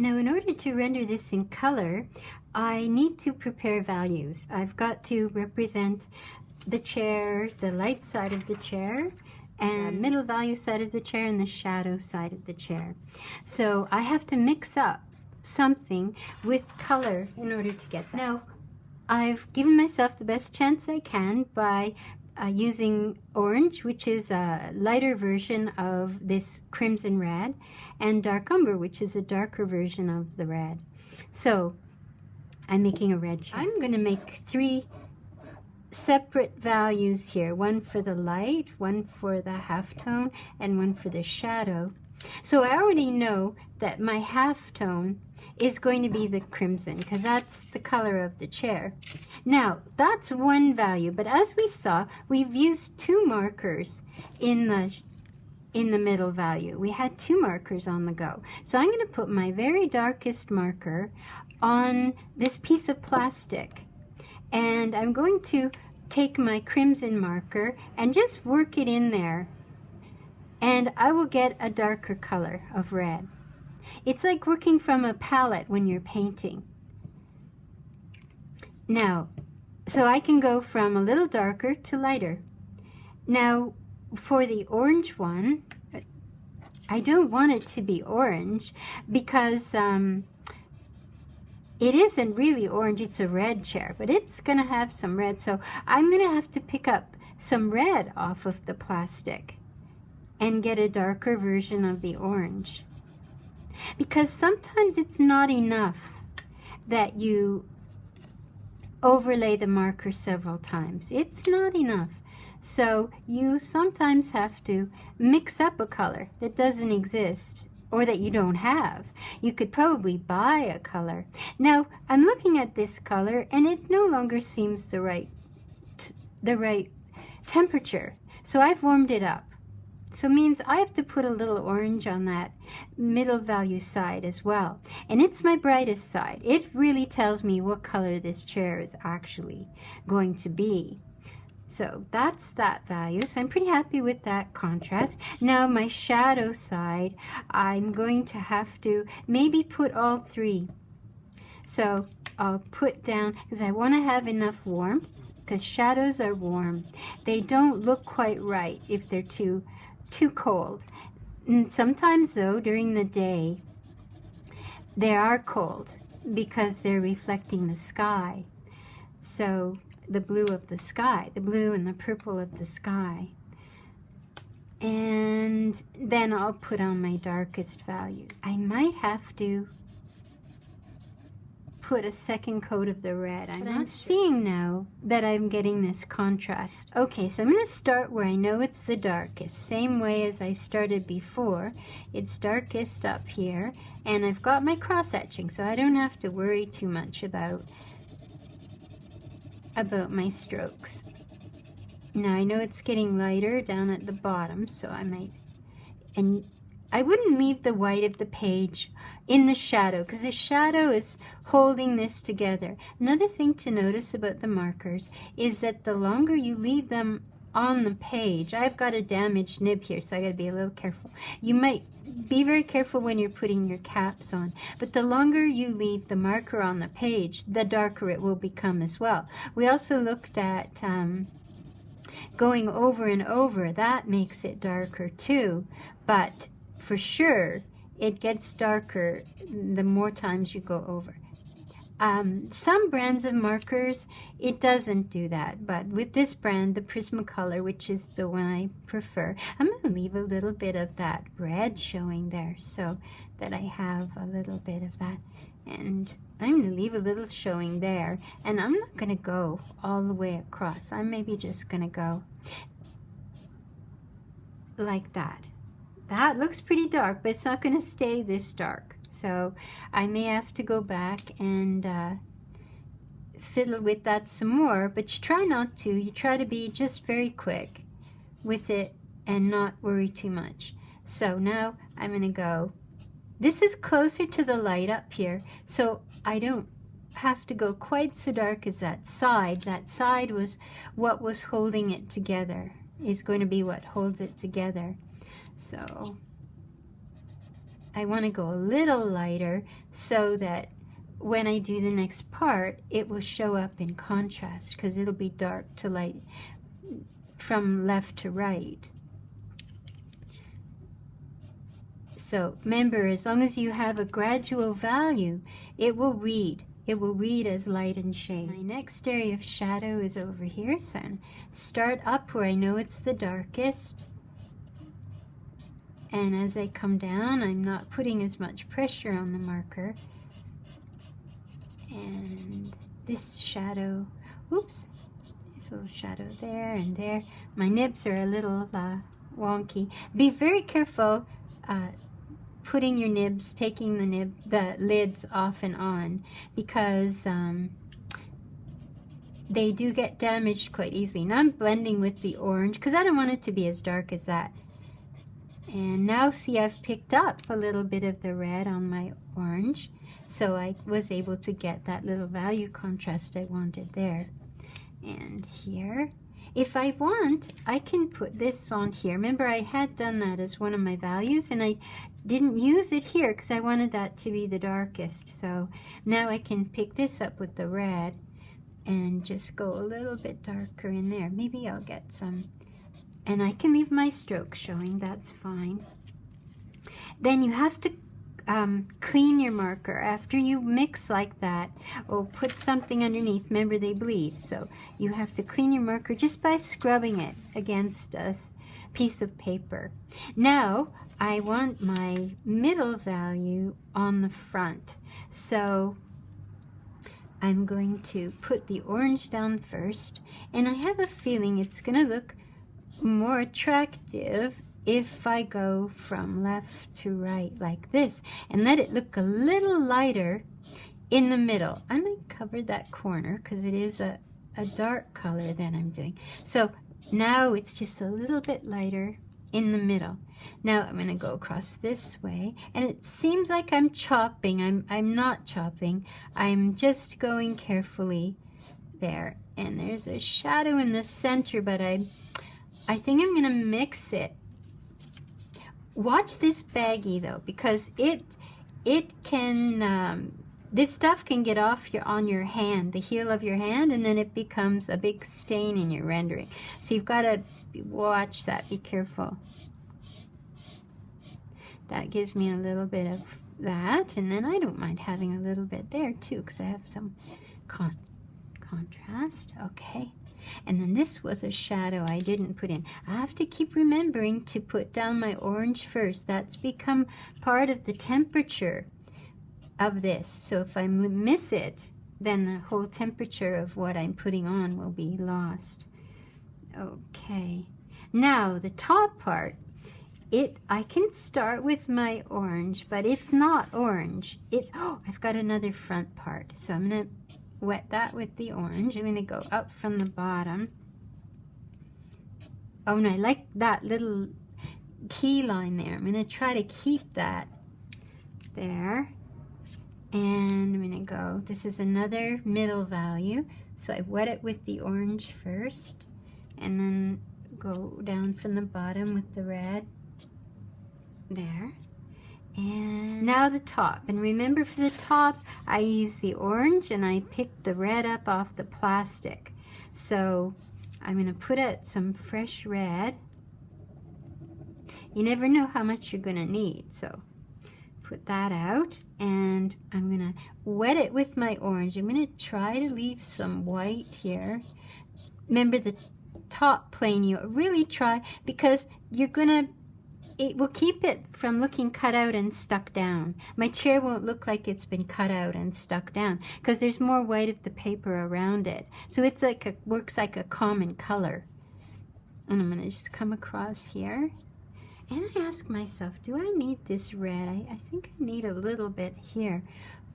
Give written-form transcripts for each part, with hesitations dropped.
Now, in order to render this in color, I need to prepare values. I've got to represent the chair, the light side of the chair, and middle value side of the chair, and the shadow side of the chair. So I have to mix up something with color in order to get that. Now, I've given myself the best chance I can by using orange, which is a lighter version of this crimson red, and dark umber, which is a darker version of the red. So I'm making a red shade. I'm going to make 3 separate values here, one for the light, one for the halftone, and one for the shadow. So I already know that my halftone is going to be the crimson because that's the color of the chair. Now, that's one value, but as we saw, we've used 2 markers in the middle value. We had 2 markers on the go. So I'm going to put my very darkest marker on this piece of plastic, and I'm going to take my crimson marker and just work it in there, and I will get a darker color of red. It's like working from a palette when you're painting. Now, so I can go from a little darker to lighter. Now, for the orange one, I don't want it to be orange because it isn't really orange, it's a red chair, but it's going to have some red. So I'm going to have to pick up some red off of the plastic and get a darker version of the orange. Because sometimes it's not enough that you overlay the marker several times. It's not enough. So you sometimes have to mix up a color that doesn't exist or that you don't have. You could probably buy a color. Now, I'm looking at this color and it no longer seems the right temperature. So I've warmed it up. So it means I have to put a little orange on that middle value side as well. And it's my brightest side. It really tells me what color this chair is actually going to be. So that's that value. So I'm pretty happy with that contrast. Now my shadow side, I'm going to have to maybe put all 3. So I'll put down, because I want to have enough warmth, because shadows are warm. They don't look quite right if they're too cold. And sometimes though, during the day, they are cold because they're reflecting the sky. So the blue of the sky, the blue and the purple of the sky. And then I'll put on my darkest value. I might have to put a second coat of the red. I'm seeing now that I'm getting this contrast. Okay, so I'm going to start where I know it's the darkest, same way as I started before. It's darkest up here, and I've got my cross etching, so I don't have to worry too much about my strokes. Now I know it's getting lighter down at the bottom, so I might, and I wouldn't leave the white of the page in the shadow because the shadow is holding this together. Another thing to notice about the markers is that the longer you leave them on the page, I've got a damaged nib here, so I got to be a little careful. You might be very careful when you're putting your caps on, but the longer you leave the marker on the page, the darker it will become as well. We also looked at going over and over. That makes it darker too, but for sure it gets darker the more times you go over. Some brands of markers, it doesn't do that, but with this brand, the Prismacolor, which is the one I prefer, I'm going to leave a little bit of that red showing there so that I have a little bit of that, and I'm going to leave a little showing there, and I'm not going to go all the way across. I'm maybe just going to go like that. That looks pretty dark, but it's not going to stay this dark. So I may have to go back and fiddle with that some more, but you try not to. You try to be just very quick with it and not worry too much. So now I'm going to go. This is closer to the light up here, so I don't have to go quite so dark as that side. That side was what was holding it together, is going to be what holds it together. So, I want to go a little lighter so that when I do the next part, it will show up in contrast, because it'll be dark to light from left to right. So remember, as long as you have a gradual value, it will read. It will read as light and shade. My next area of shadow is over here, so I'm start up where I know it's the darkest. And as I come down, I'm not putting as much pressure on the marker. And this shadow, oops, there's a little shadow there and there. My nibs are a little wonky. Be very careful putting your nibs, taking the lids off and on, because they do get damaged quite easily. Now I'm blending with the orange because I don't want it to be as dark as that. And now see, I've picked up a little bit of the red on my orange, so I was able to get that little value contrast I wanted there. And here, if I want, I can put this on here. Remember, I had done that as one of my values, and I didn't use it here because I wanted that to be the darkest. So now I can pick this up with the red and just go a little bit darker in there. Maybe I'll get some, and I can leave my stroke showing, that's fine. Then you have to clean your marker after you mix like that, or put something underneath. Remember, they bleed, so you have to clean your marker just by scrubbing it against a piece of paper. Now I want my middle value on the front, so I'm going to put the orange down first, and I have a feeling it's gonna look more attractive if I go from left to right like this and let it look a little lighter in the middle. I might cover that corner because it is a dark color that I'm doing. So now it's just a little bit lighter in the middle. Now I'm going to go across this way, and it seems like I'm chopping. I'm not chopping. I'm just going carefully there. And there's a shadow in the center, but I think I'm going to mix it. Watch this baggie though, because it can this stuff can get off on your hand, the heel of your hand, and then it becomes a big stain in your rendering. So you've got to watch that. Be careful. That gives me a little bit of that, and then I don't mind having a little bit there too, because I have some contrast. Okay. And then this was a shadow I didn't put in. I have to keep remembering to put down my orange first. That's become part of the temperature of this. So if I miss it, then the whole temperature of what I'm putting on will be lost. Okay. Now the top part, I can start with my orange, but it's not orange. I've got another front part. So I'm going to wet that with the orange. I'm going to go up from the bottom. Oh, and I like that little key line there. I'm going to try to keep that there. And I'm going to go, this is another middle value. So I wet it with the orange first, and then go down from the bottom with the red there. And now the top, and remember, for the top I use the orange and I picked the red up off the plastic. So I'm going to put out some fresh red. You never know how much you're going to need, so put that out, and I'm going to wet it with my orange. I'm going to try to leave some white here. Remember, the top plane, you really try, because you're going to, it will keep it from looking cut out and stuck down. My chair won't look like it's been cut out and stuck down because there's more white of the paper around it. So it's like works like a common color. And I'm going to just come across here. And I ask myself, do I need this red? I think I need a little bit here.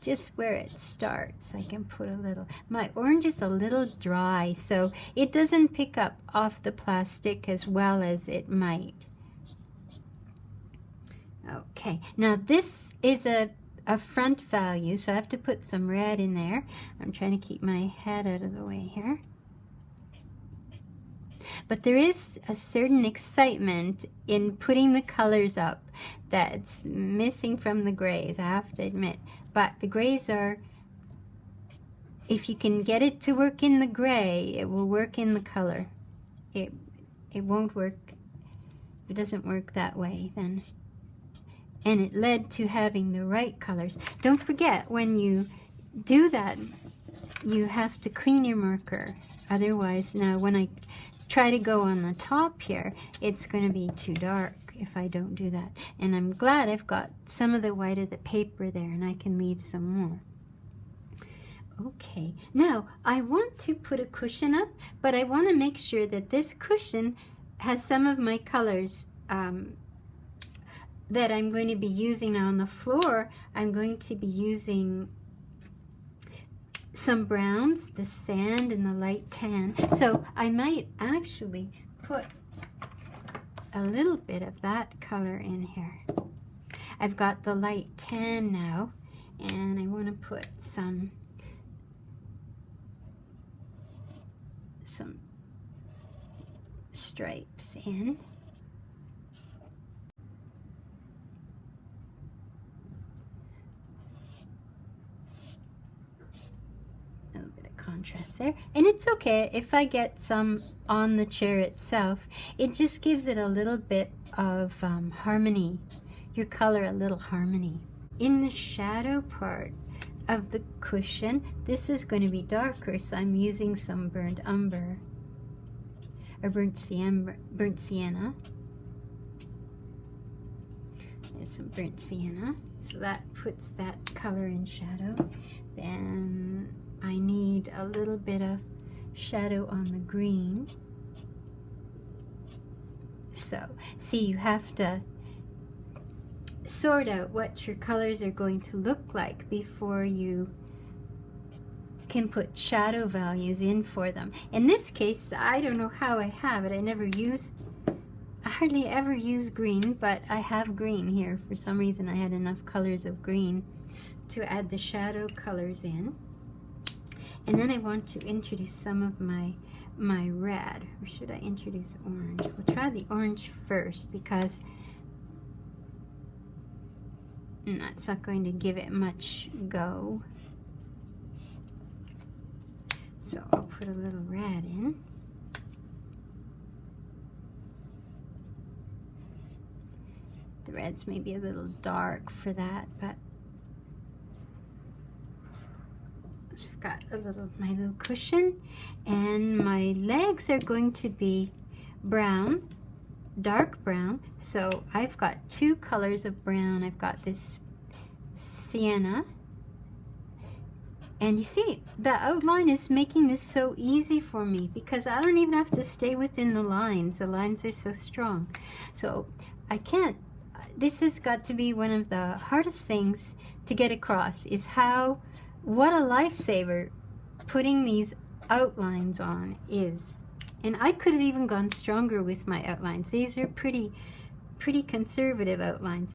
Just where it starts, I can put a little. My orange is a little dry, so it doesn't pick up off the plastic as well as it might. Okay, now this is a front value, so I have to put some red in there. I'm trying to keep my head out of the way here. But there is a certain excitement in putting the colors up that's missing from the grays, I have to admit. But the grays are, if you can get it to work in the gray, it will work in the color. It won't work, it doesn't work that way then. And it led to having the right colors. Don't forget, when you do that, you have to clean your marker. Otherwise, now when I try to go on the top here, it's going to be too dark if I don't do that. And I'm glad I've got some of the white of the paper there, and I can leave some more. Okay, now I want to put a cushion up, but I want to make sure that this cushion has some of my colors that I'm going to be using on the floor. I'm going to be using some browns, the sand and the light tan. So I might actually put a little bit of that color in here. I've got the light tan now, and I want to put some stripes in. A little bit of contrast there, and it's okay if I get some on the chair itself. It just gives it a little bit of harmony, your color a little harmony. In the shadow part of the cushion, this is going to be darker, so I'm using some burnt umber or burnt sienna. There's some burnt sienna, so that puts that color in shadow. Then I need a little bit of shadow on the green. So see, you have to sort out what your colors are going to look like before you can put shadow values in for them. In this case, I don't know how I have it. I hardly ever use green, but I have green here. For some reason, I had enough colors of green to add the shadow colors in. And then I want to introduce some of my red. Or should I introduce orange? We'll try the orange first, because that's not going to give it much go. So I'll put a little red in. The red's maybe a little dark for that, but I've got my little cushion, and my legs are going to be brown, dark brown. So I've got two colors of brown. I've got this sienna, and you see the outline is making this so easy for me, because I don't even have to stay within the lines. The lines are so strong, so I can't. This has got to be one of the hardest things to get across, is what a lifesaver putting these outlines on is. And I could have even gone stronger with my outlines. These are pretty conservative outlines.